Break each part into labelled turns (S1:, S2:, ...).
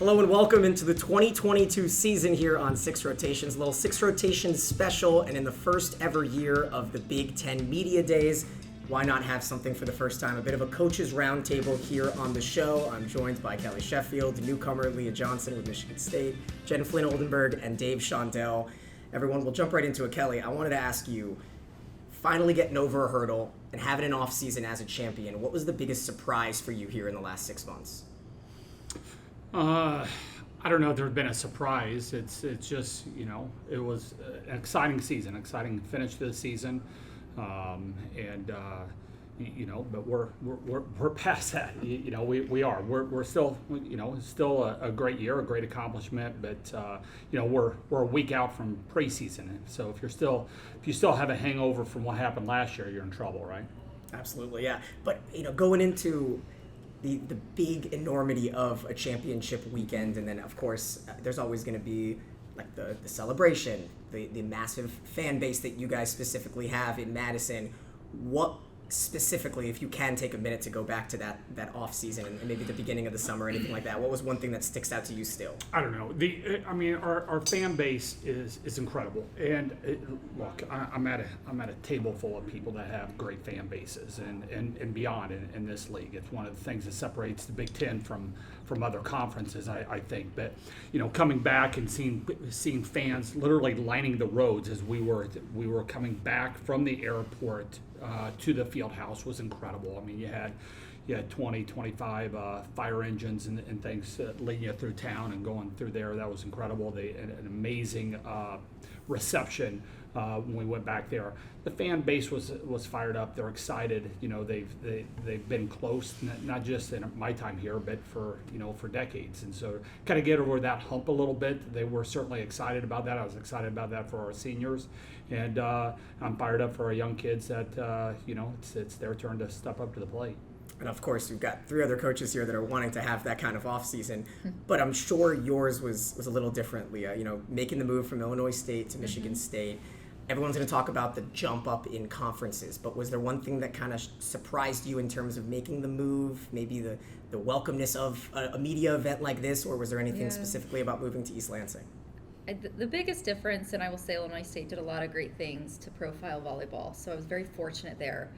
S1: Hello and welcome into the 2022 season here on Six Rotations. A little Six Rotations special, and in the first ever year of the Big Ten Media Days, why not have something for the first time? A bit of a coaches roundtable here on the show. I'm joined by Kelly Sheffield, newcomer Leah Johnson with Michigan State, Flynn, Oldenburg, and Dave Shondell. Everyone, we'll jump right into it. Kelly, I wanted to ask you, finally getting over a hurdle and having an off season as a champion, what was the biggest surprise for you here in the last 6 months?
S2: I don't know if there's been a surprise. It's just, it was an exciting season, exciting finish to the season. But we're past that. We're still, still a great year, a great accomplishment, but we're a week out from preseason. So if you still have a hangover from what happened last year, you're in trouble, right?
S1: Absolutely, yeah. But going into the big enormity of a championship weekend, and then of course there's always going to be like the celebration, the massive fan base that you guys specifically have in Madison. What specifically, if you can take a minute to go back to that off season and maybe the beginning of the summer, anything like that, what was one thing that sticks out to you still?
S2: I don't know. Our fan base is incredible, and look, I'm at a table full of people that have great fan bases and beyond in this league. It's one of the things that separates the Big Ten from other conferences, I think. But coming back and seeing fans literally lining the roads as we were coming back from the airport to the field house was incredible. I mean, you had 20, 25 fire engines and things leading you through town and going through there. That was incredible. An amazing reception when we went back there. The fan base was fired up. They're excited. They've been close, not just in my time here, but for decades. And so kind of get over that hump a little bit. They were certainly excited about that. I was excited about that for our seniors, and I'm fired up for our young kids that it's their turn to step up to the plate.
S1: And of course, we've got three other coaches here that are wanting to have that kind of off season, but I'm sure yours was a little different, Leah. Making the move from Illinois State to Michigan State. Everyone's going to talk about the jump up in conferences, but was there one thing that kind of surprised you in terms of making the move, maybe the welcomeness of a media event like this, or was there anything specifically about moving to East Lansing?
S3: The biggest difference, and I will say Illinois State did a lot of great things to profile volleyball, so I was very fortunate there.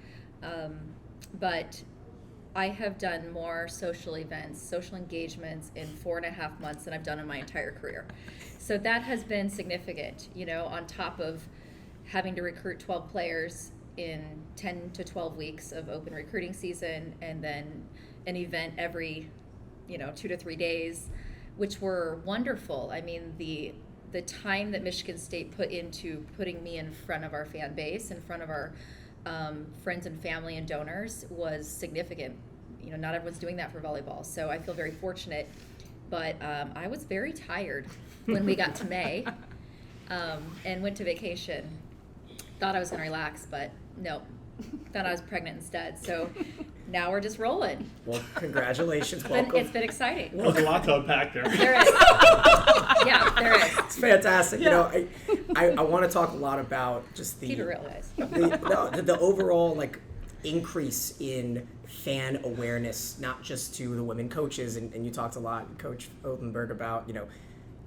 S3: But I have done more social events, social engagements in 4.5 months than I've done in my entire career. So that has been significant, on top of having to recruit 12 players in 10 to 12 weeks of open recruiting season, and then an event every 2 to 3 days, which were wonderful. I mean, the time that Michigan State put into putting me in front of our fan base, in front of our friends and family and donors, was significant. Not everyone's doing that for volleyball, so I feel very fortunate. But I was very tired when we got to May and went to vacation. Thought I was going to relax, but no. Thought I was pregnant instead. So now we're just rolling.
S1: Well, congratulations. Welcome.
S3: It's been exciting.
S2: Well, there's a lot to unpack there.
S3: There is. Yeah, there is.
S1: It's fantastic. Yeah. I want to talk a lot about just the...
S3: Keep it real, guys.
S1: The overall, increase in fan awareness, not just to the women coaches, and you talked a lot, Coach Oldenburg, about,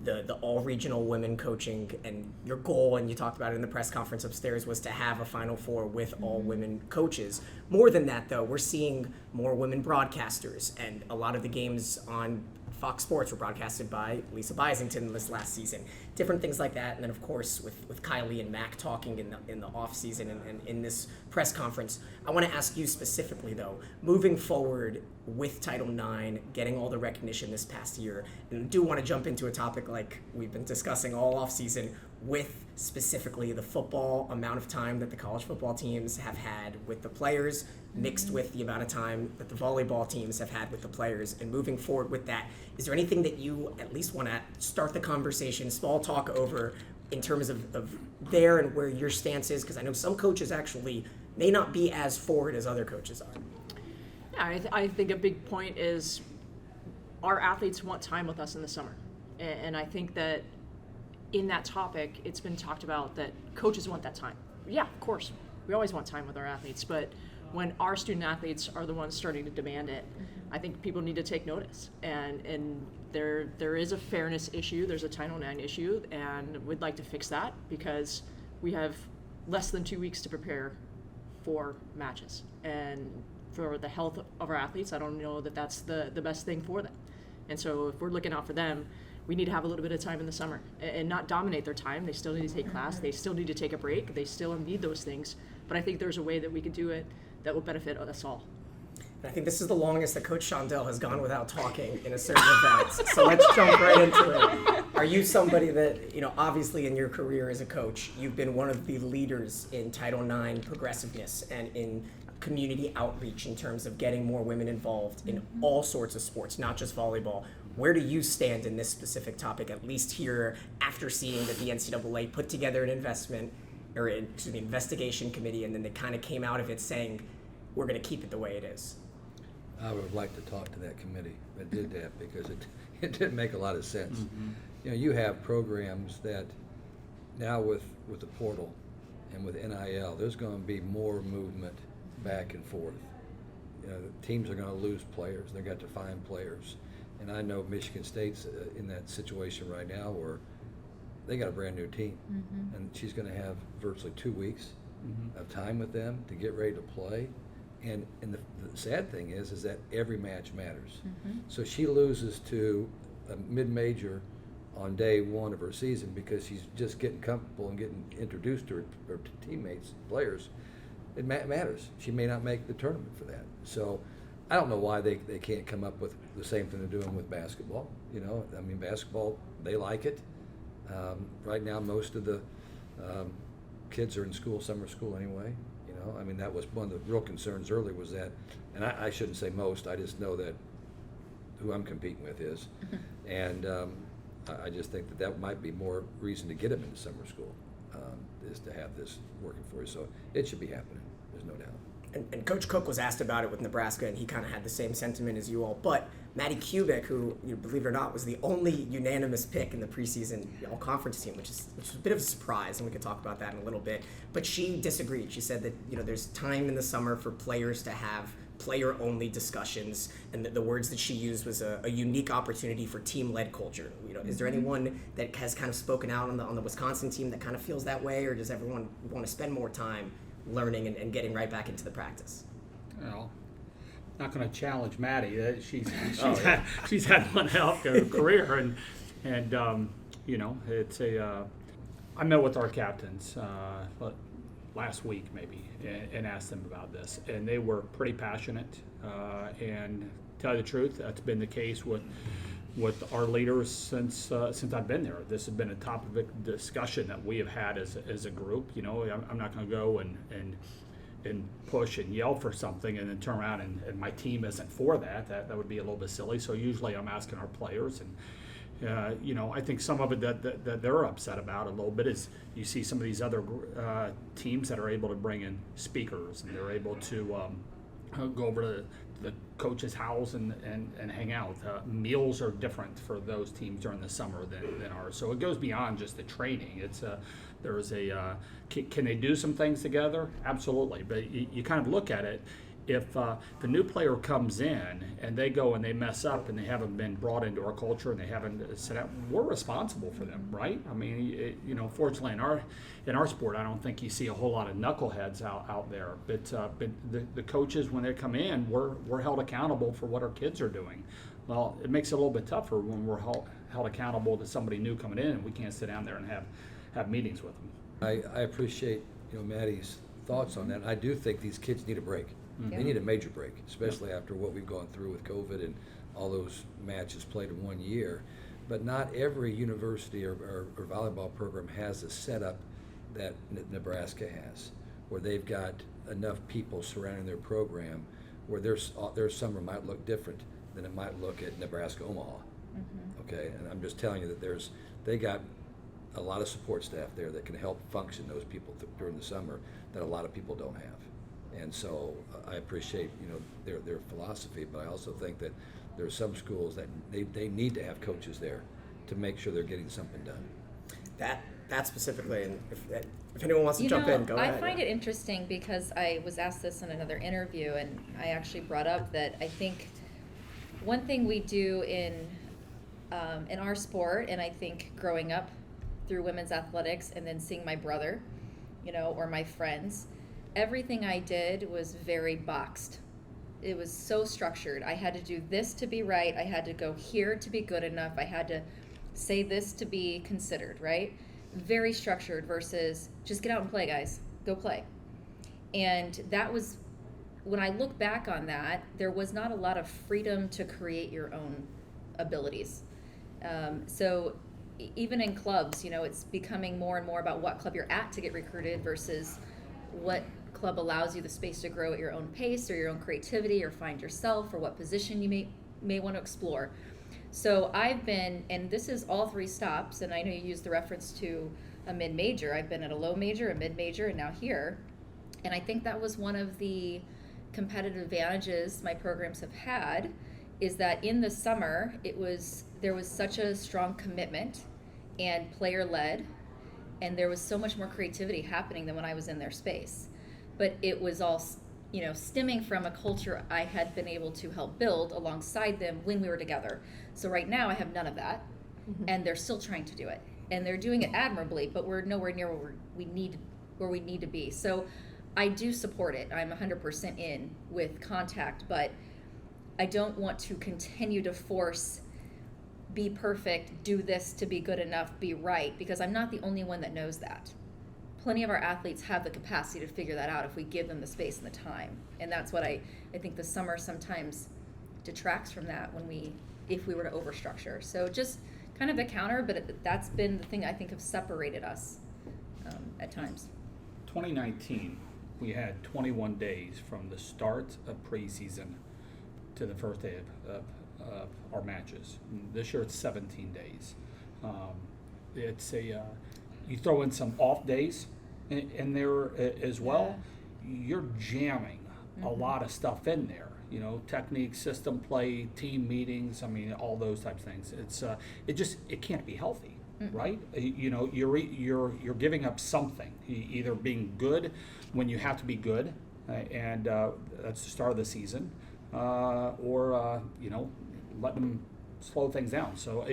S1: the all-regional women coaching, and your goal, and you talked about it in the press conference upstairs, was to have a Final Four with all women coaches. More than that, though, we're seeing more women broadcasters, and a lot of the games on Fox Sports were broadcasted by Lisa Bisington this last season. Different things like that, and then of course with Kylie and Mac talking in the off season and in this press conference. I want to ask you specifically though, moving forward with Title IX, getting all the recognition this past year, and I do want to jump into a topic like we've been discussing all off season with specifically the football amount of time that the college football teams have had with the players, mixed with the amount of time that the volleyball teams have had with the players. And moving forward with that, is there anything that you at least want to start the conversation, small talk over, in terms of there and where your stance is? Because I know some coaches actually may not be as forward as other coaches are.
S4: Yeah, I think a big point is our athletes want time with us in the summer. And I think that in that topic, it's been talked about that coaches want that time. Yeah, of course. We always want time with our athletes, but when our student athletes are the ones starting to demand it, I think people need to take notice. And there is a fairness issue, there's a Title IX issue, and we'd like to fix that because we have less than 2 weeks to prepare for matches. And for the health of our athletes, I don't know that that's the best thing for them. And so if we're looking out for them, we need to have a little bit of time in the summer and not dominate their time. They still need to take class, they still need to take a break, they still need those things. But I think there's a way that we could do it that will benefit us all.
S1: I think this is the longest that Coach Shondell has gone without talking in a certain event. So let's jump right into it. Are you somebody that, obviously in your career as a coach, you've been one of the leaders in Title IX progressiveness and in community outreach in terms of getting more women involved in all sorts of sports, not just volleyball. Where do you stand in this specific topic, at least here after seeing that the NCAA put together an investigation committee, and then they kind of came out of it saying, we're going to keep it the way it is?
S5: I would like to talk to that committee that did that because it didn't make a lot of sense. You have programs that now with the portal and with NIL, there's going to be more movement back and forth. Teams are going to lose players. They've got to find players. And I know Michigan State's in that situation right now where they got a brand new team. And she's going to have virtually 2 weeks of time with them to get ready to play. And the sad thing is that every match matters. So she loses to a mid-major on day one of her season because she's just getting comfortable and getting introduced to her teammates, players. It matters. She may not make the tournament for that. So I don't know why they can't come up with the same thing they're doing with basketball. Basketball, they like it. Right now, most of the kids are in school, summer school anyway. That was one of the real concerns early was that, and I shouldn't say most, I just know that who I'm competing with is. And I just think that might be more reason to get them into summer school, is to have this working for you. So it should be happening, there's no doubt.
S1: And Coach Cook was asked about it with Nebraska, and he kind of had the same sentiment as you all. But Maddie Kubik, who, believe it or not, was the only unanimous pick in the preseason all-conference team, which is a bit of a surprise, and we could talk about that in a little bit. But she disagreed. She said that there's time in the summer for players to have player-only discussions, and the words that she used was a unique opportunity for team-led culture. Is there anyone that has kind of spoken out on the Wisconsin team that kind of feels that way, or does everyone want to spend more time learning and getting right back into the practice?
S2: Well, not going to challenge Maddie. She's had one hell of a career, and it's I met with our captains last week maybe and asked them about this, and they were pretty passionate. And to tell you the truth, that's been the case with our leaders since I've been there. This has been a topic of discussion that we have had as a group. I'm not going to go and push and yell for something and then turn around and my team isn't for that. That would be a little bit silly. So usually I'm asking our players, and I think some of it that they're upset about a little bit is you see some of these other teams that are able to bring in speakers, and they're able to go over to the coach's house and hang out. Meals are different for those teams during the summer than ours. So it goes beyond just the training. It's can they do some things together? Absolutely. But you kind of look at it. If a new player comes in and they go and they mess up and they haven't been brought into our culture and they haven't set up, we're responsible for them, right? Fortunately in our sport, I don't think you see a whole lot of knuckleheads out there. But the coaches, when they come in, we're held accountable for what our kids are doing. Well, it makes it a little bit tougher when we're held accountable to somebody new coming in and we can't sit down there and have meetings with them.
S5: I appreciate Maddie's thoughts on that. I do think these kids need a break. They need a major break, especially after what we've gone through with COVID and all those matches played in 1 year. But not every university or volleyball program has a setup that Nebraska has, where they've got enough people surrounding their program where their summer might look different than it might look at Nebraska Omaha. Okay, and I'm just telling you that they got a lot of support staff there that can help function those people during the summer that a lot of people don't have. And so I appreciate their philosophy, but I also think that there are some schools that they need to have coaches there to make sure they're getting something done.
S1: That that specifically, and if anyone wants to jump in, go ahead.
S3: I find it interesting because I was asked this in another interview, and I actually brought up that I think one thing we do in our sport, and I think growing up through women's athletics and then seeing my brother, or my friends, everything I did was very boxed. It was so structured. I had to do this to be right. I had to go here to be good enough. I had to say this to be considered, right? Very structured versus just get out and play, guys. Go play. And that was, when I look back on that, there was not a lot of freedom to create your own abilities. So even in clubs, it's becoming more and more about what club you're at to get recruited versus what club allows you the space to grow at your own pace or your own creativity or find yourself or what position you may want to explore. So I've been, and this is all 3 stops, and I know you used the reference to a mid-major. I've been at a low major, a mid-major, and now here. And I think that was one of the competitive advantages my programs have had, is that in the summer, there was such a strong commitment and player-led, and there was so much more creativity happening than when I was in their space. But it was all, stemming from a culture I had been able to help build alongside them when we were together. So right now I have none of that, and they're still trying to do it, and they're doing it admirably, but we're nowhere near where we need to be. So I do support it. I'm 100% in with contact, but I don't want to continue to force be perfect, do this to be good enough, be right, because I'm not the only one that knows that. Plenty of our athletes have the capacity to figure that out if we give them the space and the time. And that's what I think the summer sometimes detracts from that if we were to overstructure. So just kind of the counter, but that's been the thing I think have separated us at times.
S2: 2019, we had 21 days from the start of preseason to the first day of our matches. This year it's 17 days. It's you throw in some off days in there as well. Yeah. You're jamming a lot of stuff in there. Technique, system play, team meetings. I mean, all those types of things. It's it can't be healthy, right? You're giving up something. Either being good when you have to be good, and that's the start of the season, or letting them slow things down. So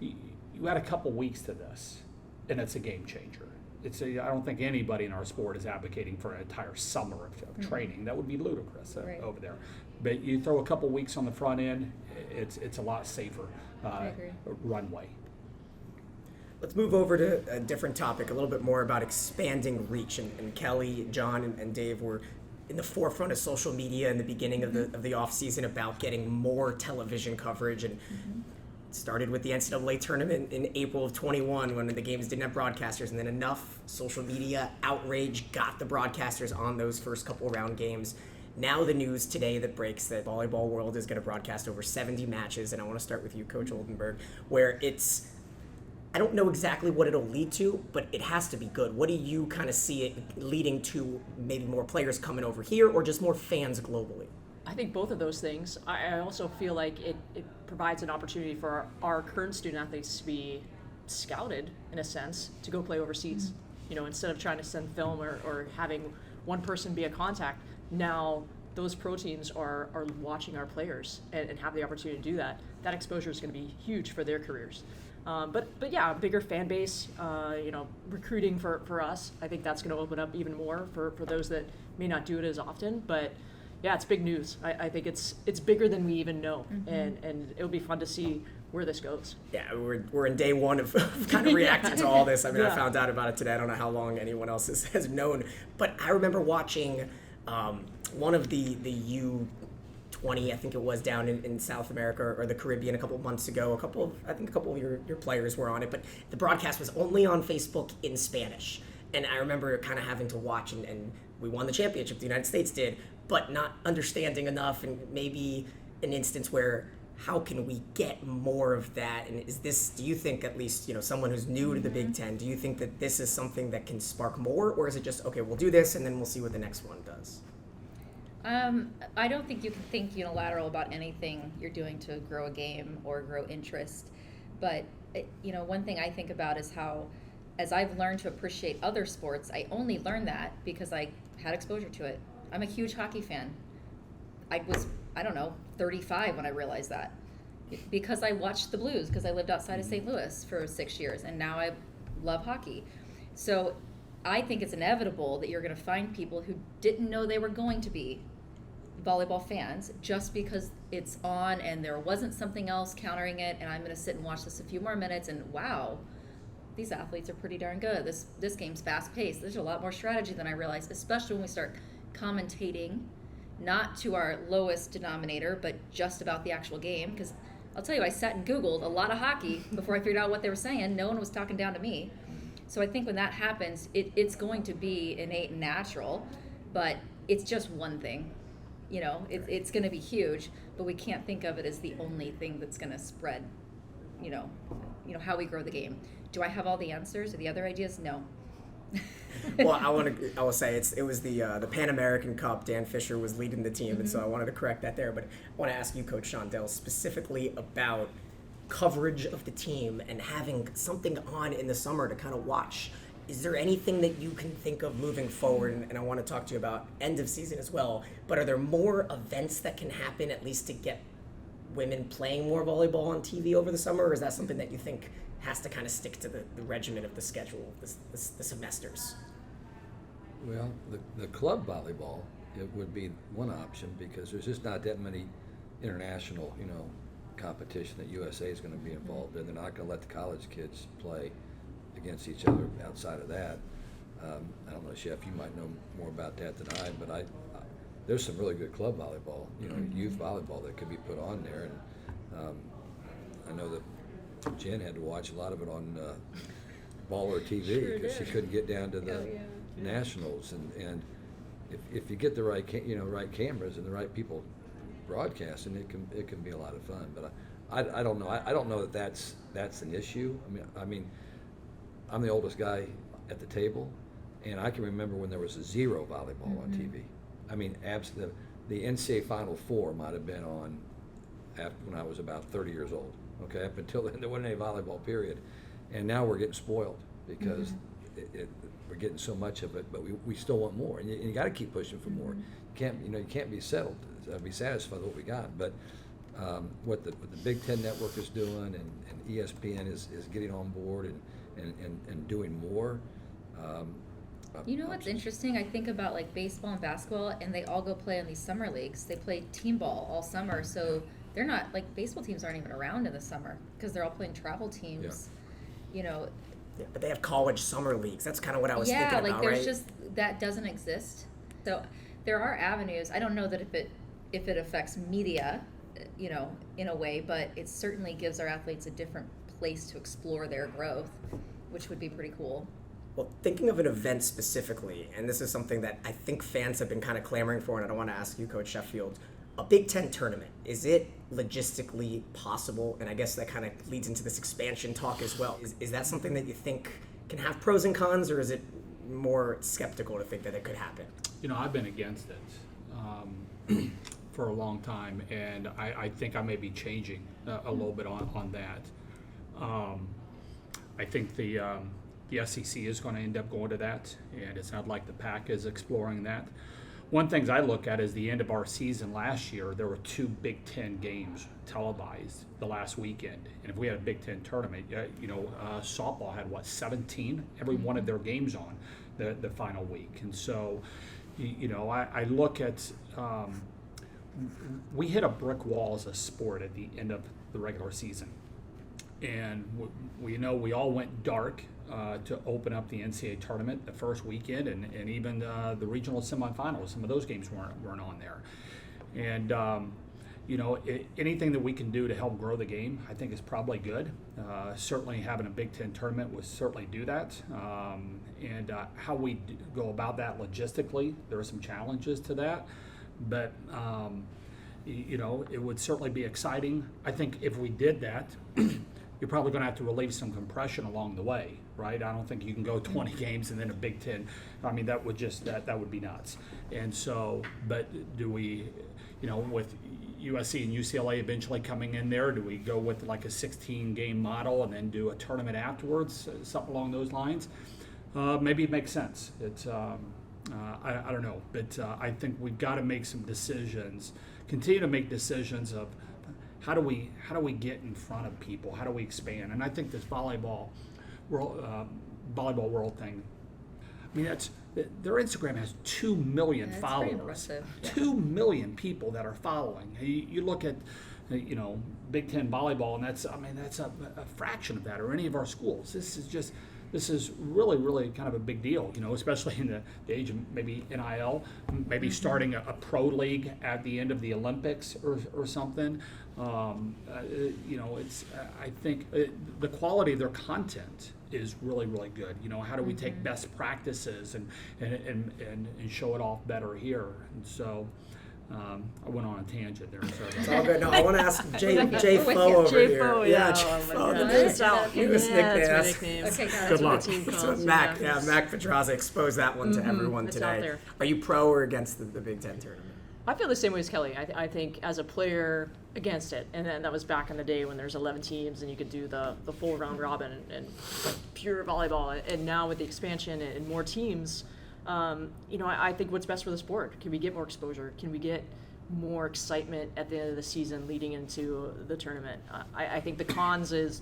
S2: you add a couple weeks to this, and it's a game changer. I don't think anybody in our sport is advocating for an entire summer of training. That would be ludicrous over there. But you throw a couple weeks on the front end, it's a lot safer runway.
S1: Let's move over to a different topic, a little bit more about expanding reach. And Kelly, John, and Dave were in the forefront of social media in the beginning of the off season about getting more television coverage, and it started with the NCAA tournament in April of 21 when the games didn't have broadcasters, and then enough social media outrage got the broadcasters on those first couple round games. Now the news today that breaks that Volleyball World is going to broadcast over 70 matches, and I want to start with you, Coach Oldenburg, where I don't know exactly what it'll lead to, but it has to be good. What do you kind of see it leading to? Maybe more players coming over here, or just more fans globally?
S4: I think both of those things. I also feel like it provides an opportunity for our current student athletes to be scouted, in a sense, to go play overseas. Instead of trying to send film or having one person be a contact, now those pro teams are watching our players and have the opportunity to do that. That exposure is going to be huge for their careers. But yeah, a bigger fan base, recruiting for us, I think that's going to open up even more for those that may not do it as often. But yeah, it's big news. I think it's bigger than we even know, and it'll be fun to see where this goes.
S1: Yeah, we're in day one of kind of reacting to all this. I mean,
S4: Yeah.
S1: I found out about it today. I don't know how long anyone else has known, but I remember watching one of the U20, I think it was, down in South America or the Caribbean a couple of months ago. A couple of your players were on it, but the broadcast was only on Facebook in Spanish. And I remember kind of having to watch, and we won the championship, the United States did, but not understanding enough, and maybe an instance where how can we get more of that? And do you think, at least, someone who's new to the Big Ten, do you think that this is something that can spark more, or is it just, okay, we'll do this and then we'll see what the next one does?
S3: I don't think you can think unilateral about anything you're doing to grow a game or grow interest. But, one thing I think about is how, as I've learned to appreciate other sports, I only learned that because I had exposure to it. I'm a huge hockey fan. I was, 35 when I realized that. Because I watched the Blues, because I lived outside of St. Louis for 6 years, and now I love hockey. So I think it's inevitable that you're going to find people who didn't know they were going to be volleyball fans just because it's on and there wasn't something else countering it, and I'm going to sit and watch this a few more minutes, and wow, these athletes are pretty darn good. This game's fast-paced. There's a lot more strategy than I realized, especially when we start commentating, not to our lowest denominator, but just about the actual game. Because I'll tell you, I sat and Googled a lot of hockey before I figured out what they were saying. No one was talking down to me. So I think when that happens, it's going to be innate and natural, but it's just one thing. It's going to be huge, but we can't think of it as the only thing that's going to spread, how we grow the game. Do I have all the answers or the other ideas? No.
S1: Well, I will say it was the Pan American Cup. Dan Fisher was leading the team, and so I wanted to correct that there. But I want to ask you, Coach Shondell, specifically about coverage of the team and having something on in the summer to kind of watch. Is there anything that you can think of moving forward? And I want to talk to you about end of season as well. But are there more events that can happen, at least to get women playing more volleyball on TV over the summer, or is that something that you think has to kind of stick to the regimen of the schedule, the semesters?
S5: Well, the club volleyball, it would be one option because there's just not that many international, competition that USA is going to be involved in. They're not going to let the college kids play against each other outside of that. I don't know, Chef, you might know more about that than I, but there's some really good club volleyball, youth volleyball that could be put on there. And I know that Jen had to watch a lot of it on Baller TV because she couldn't get down to the nationals. And if you get the right right cameras and the right people broadcasting, it can be a lot of fun. But I don't know. I don't know that that's an issue. I mean, I'm the oldest guy at the table, and I can remember when there was a zero volleyball on TV. I mean, the NCAA Final Four might have been on when I was about 30 years old. Okay, up until then there wasn't any volleyball period, and now we're getting spoiled because we're getting so much of it, but we still want more, and you got to keep pushing for more. You can't be settled, be satisfied with what we got. But what the Big Ten Network is doing, and ESPN is getting on board and doing more.
S3: What's interesting? I think about like baseball and basketball, and they all go play in these summer leagues. They play team ball all summer, so they're not, like, baseball teams aren't even around in the summer because they're all playing travel teams. Yeah,
S1: but they have college summer leagues. That's kind of what I was thinking about,
S3: like there's
S1: right?
S3: just that doesn't exist. So there are avenues. I don't know that if it affects media, in a way, but it certainly gives our athletes a different place to explore their growth, which would be pretty cool.
S1: Well, thinking of an event specifically, and this is something that I think fans have been kind of clamoring for, and I want to ask you, Coach Sheffield, a Big Ten tournament, is it logistically possible? And I guess that kind of leads into this expansion talk as well. Is that something that you think can have pros and cons, or is it more skeptical to think that it could happen?
S2: I've been against it for a long time, and I think I may be changing a little bit on that. I think the SEC is going to end up going to that, and it's not like the PAC is exploring that. One thing I look at is the end of our season last year, there were 2 Big Ten games televised the last weekend. And if we had a Big Ten tournament, softball had, 17? Every one of their games on the final week. And so, I look at, we hit a brick wall as a sport at the end of the regular season. And we all went dark to open up the NCAA tournament the first weekend, and even the regional semifinals. Some of those games weren't on there. And anything that we can do to help grow the game, I think is probably good. Certainly having a Big Ten tournament would certainly do that. And how we go about that logistically, there are some challenges to that. But it would certainly be exciting. I think if we did that, you're probably going to have to relieve some compression along the way, right? I don't think you can go 20 games and then a Big Ten. I mean, that would just that would be nuts. And so, but do we, with USC and UCLA eventually coming in there? Do we go with like a 16-game model and then do a tournament afterwards, something along those lines? Maybe it makes sense. It's I don't know, but I think we've got to make some decisions, continue to make decisions of how do we get in front of people, how do we expand? And I think this volleyball world thing, I mean, their Instagram has 2 million
S3: That's
S2: followers.
S3: pretty impressive.
S2: 2 million people that are following. You look at, Big Ten volleyball, and that's a fraction of that, or any of our schools. This is really, really kind of a big deal, especially in the age of maybe NIL, maybe starting a pro league at the end of the Olympics or something. It's I think the quality of their content is really, really good. How do we take best practices and show it off better here? And so I went on a tangent there.
S1: It's all good. No, I want to ask JFO over here.
S4: JFO,
S1: Yeah,
S4: JFO.
S1: JFO. Give us
S4: That's
S1: nicknames.
S3: Okay, guys.
S2: Good luck.
S1: So Mac Pedraza exposed that one to everyone
S4: It's out
S1: today.
S4: there.
S1: Are you pro or against the Big Ten tournament?
S4: I feel the same way as Kelly. I think as a player, against it. And then that was back in the day when there's 11 teams and you could do the full round robin and pure volleyball. And now with the expansion and more teams, I think what's best for the sport. Can we get more exposure? Can we get more excitement at the end of the season leading into the tournament? I think the con is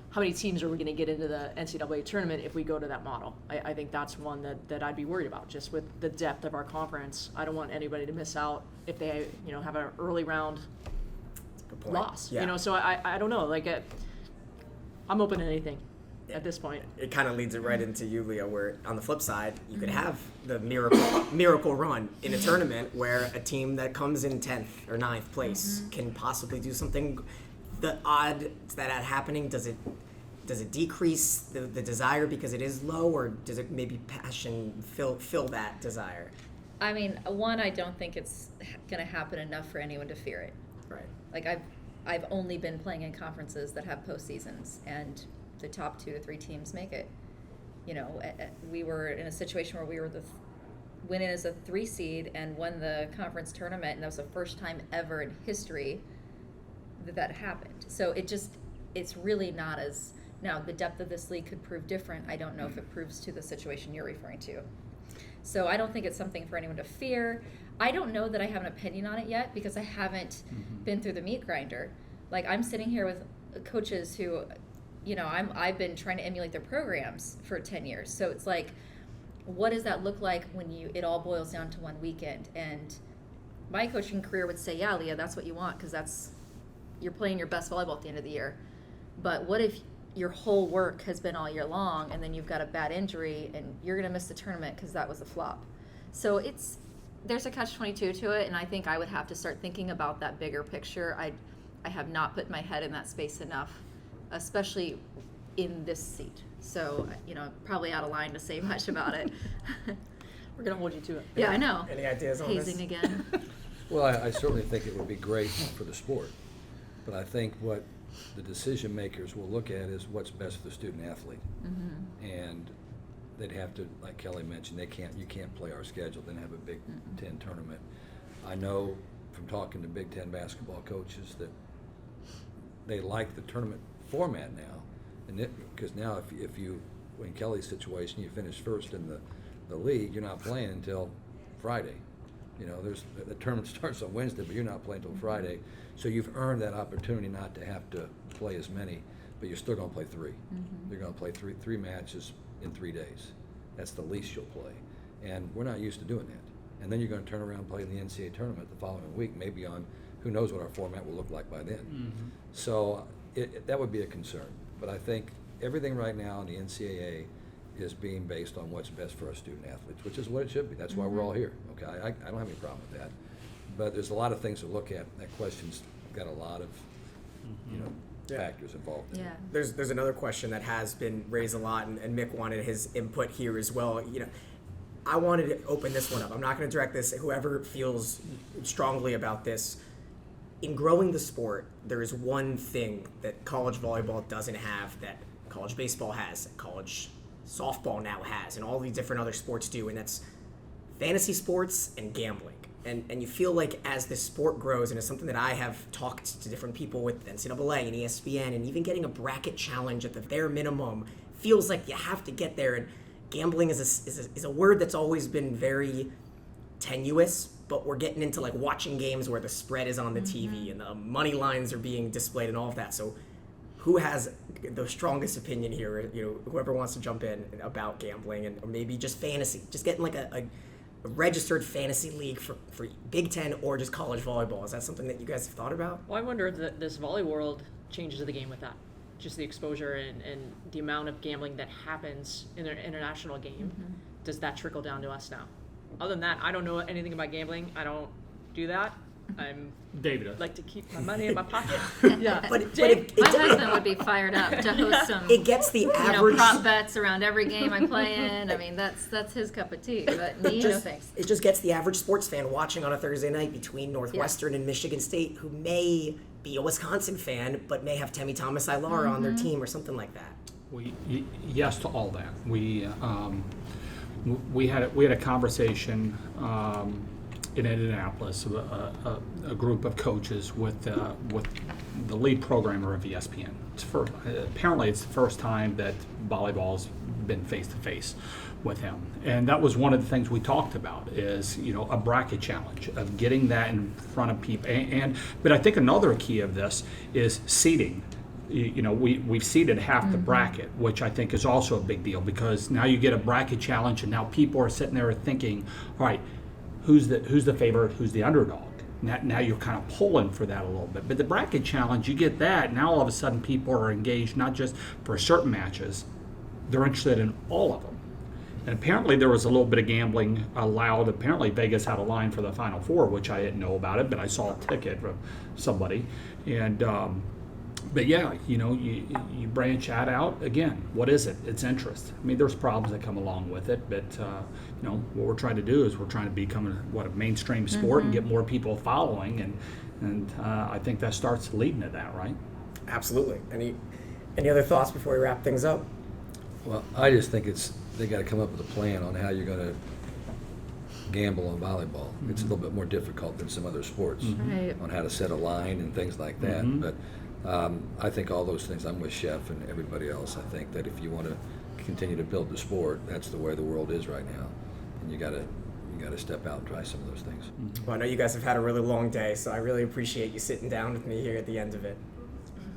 S4: how many teams are we going to get into the NCAA tournament if we go to that model? I think that's one that I'd be worried about, just with the depth of our conference. I don't want anybody to miss out if they have an early round
S1: Good point.
S4: loss.
S1: Yeah.
S4: So I don't know. I'm open to anything at this point.
S1: It kind of leads it right into you, Leah, where on the flip side, you could have the miracle run in a tournament where a team that comes in 10th or 9th place can possibly do something. The odds that happening, does it decrease the desire because it is low, or does it maybe passion fill that desire?
S3: I mean, one, I don't think it's going to happen enough for anyone to fear it.
S1: Right.
S3: Like I've only been playing in conferences that have postseasons, and the top 2 to 3 teams make it. We were in a situation where we were went in as a 3 seed and won the conference tournament, and that was the first time ever in history that happened. So it's really not as, now the depth of this league could prove different. I don't know if it proves to the situation you're referring to. So I don't think it's something for anyone to fear. I don't know that I have an opinion on it yet because I haven't been through the meat grinder. Like, I'm sitting here with coaches who, I've been trying to emulate their programs for 10 years. So it's like, what does that look like when it all boils down to one weekend? And my coaching career would say, yeah, Leah, that's what you want, because you're playing your best volleyball at the end of the year. But what if your whole work has been all year long, and then you've got a bad injury and you're going to miss the tournament because that was a flop? So there's a catch-22 to it, and I think I would have to start thinking about that bigger picture. I have not put my head in that space enough, especially in this seat. So, probably out of line to say much about it.
S4: We're going to hold you to it.
S3: Yeah, I know.
S1: Any ideas on
S3: Hazing
S1: this?
S3: again.
S5: Well, I certainly think it would be great for the sport, but I think what the decision makers will look at is what's best for the student athlete. And they'd have to, like Kelly mentioned, you can't play our schedule, then have a Big Ten tournament. I know from talking to Big Ten basketball coaches that they like the tournament format now, and because now if you, in Kelly's situation, you finish first in the league, you're not playing until Friday. The tournament starts on Wednesday, but you're not playing until Friday. So you've earned that opportunity not to have to play as many, but you're still going to play 3. You're going to play three matches in 3 days. That's the least you'll play. And we're not used to doing that. And then you're going to turn around and play in the NCAA tournament the following week, maybe on who knows what our format will look like by then. So that would be a concern. But I think everything right now in the NCAA is being based on what's best for our student athletes, which is what it should be. That's why we're all here. Okay, I don't have any problem with that. But there's a lot of things to look at. That question's got a lot of, factors involved in it.
S3: Yeah.
S1: There's another question that has been raised a lot, and Mick wanted his input here as well. I wanted to open this one up. I'm not going to direct this. Whoever feels strongly about this, in growing the sport, there is one thing that college volleyball doesn't have that college baseball has, that college softball now has, and all these different other sports do, and that's fantasy sports and gambling. and you feel like as this sport grows, and it's something that I have talked to different people with NCAA and ESPN, and even getting a bracket challenge at the bare minimum feels like you have to get there. And gambling is a word that's always been very tenuous, but we're getting into like watching games where the spread is on the TV and the money lines are being displayed and all of that. So who has the strongest opinion here? Whoever wants to jump in about gambling, and or maybe just fantasy, just getting like a registered fantasy league for Big Ten or just college volleyball. Is that something that you guys have thought about?
S4: Well, I wonder if this volley world changes the game with that. Just the exposure and the amount of gambling that happens in an international game. Does that trickle down to us now? Other than that, I don't know anything about gambling. I don't do that. I'm
S2: David.
S4: like to keep my money in my pocket. Yeah,
S1: But
S3: My husband would be fired up to host some
S1: it gets the average.
S3: prop bets around every game I play in. I mean, that's his cup of tea. But me, no thanks.
S1: It just gets the average sports fan watching on a Thursday night between Northwestern and Michigan State, who may be a Wisconsin fan, but may have Temi Thomas Ilar on their team or something like that.
S2: Yes to all that. We had a conversation in Indianapolis, a group of coaches with the lead programmer of ESPN. Apparently, it's the first time that volleyball's been face to face with him, and that was one of the things we talked about. Is a bracket challenge of getting that in front of people, but I think another key of this is seeding. We've seeded half the bracket, which I think is also a big deal, because now you get a bracket challenge, and now people are sitting there thinking, all right, who's the favorite, who's the underdog? Now you're kind of pulling for that a little bit. But the bracket challenge, you get that, now all of a sudden people are engaged not just for certain matches, they're interested in all of them. And apparently there was a little bit of gambling allowed. Apparently Vegas had a line for the Final Four, which I didn't know about it, but I saw a ticket from somebody. And but yeah, you branch that out. Again, what is it? It's interest. I mean, there's problems that come along with it, but what we're trying to do is we're trying to become a mainstream sport and get more people following, and I think that starts leading to that, right?
S1: Absolutely. Any other thoughts before we wrap things up?
S5: Well, I just think they got to come up with a plan on how you're going to gamble on volleyball. It's a little bit more difficult than some other sports on how to set a line and things like that. But I think all those things, I'm with Chef and everybody else. I think that if you want to continue to build the sport, that's the way the world is right now, and you got to step out and try some of those things.
S1: Well, I know you guys have had a really long day, so I really appreciate you sitting down with me here at the end of it.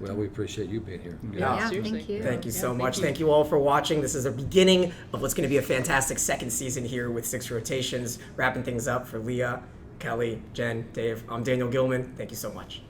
S5: Well, we appreciate you being here.
S3: Yeah,
S4: seriously.
S3: thank you.
S1: Thank you so much. Thank you all for watching. This is the beginning of what's going to be a fantastic second season here with 6 rotations. Wrapping things up for Leah, Kelly, Jen, Dave. I'm Daniel Gillman. Thank you so much.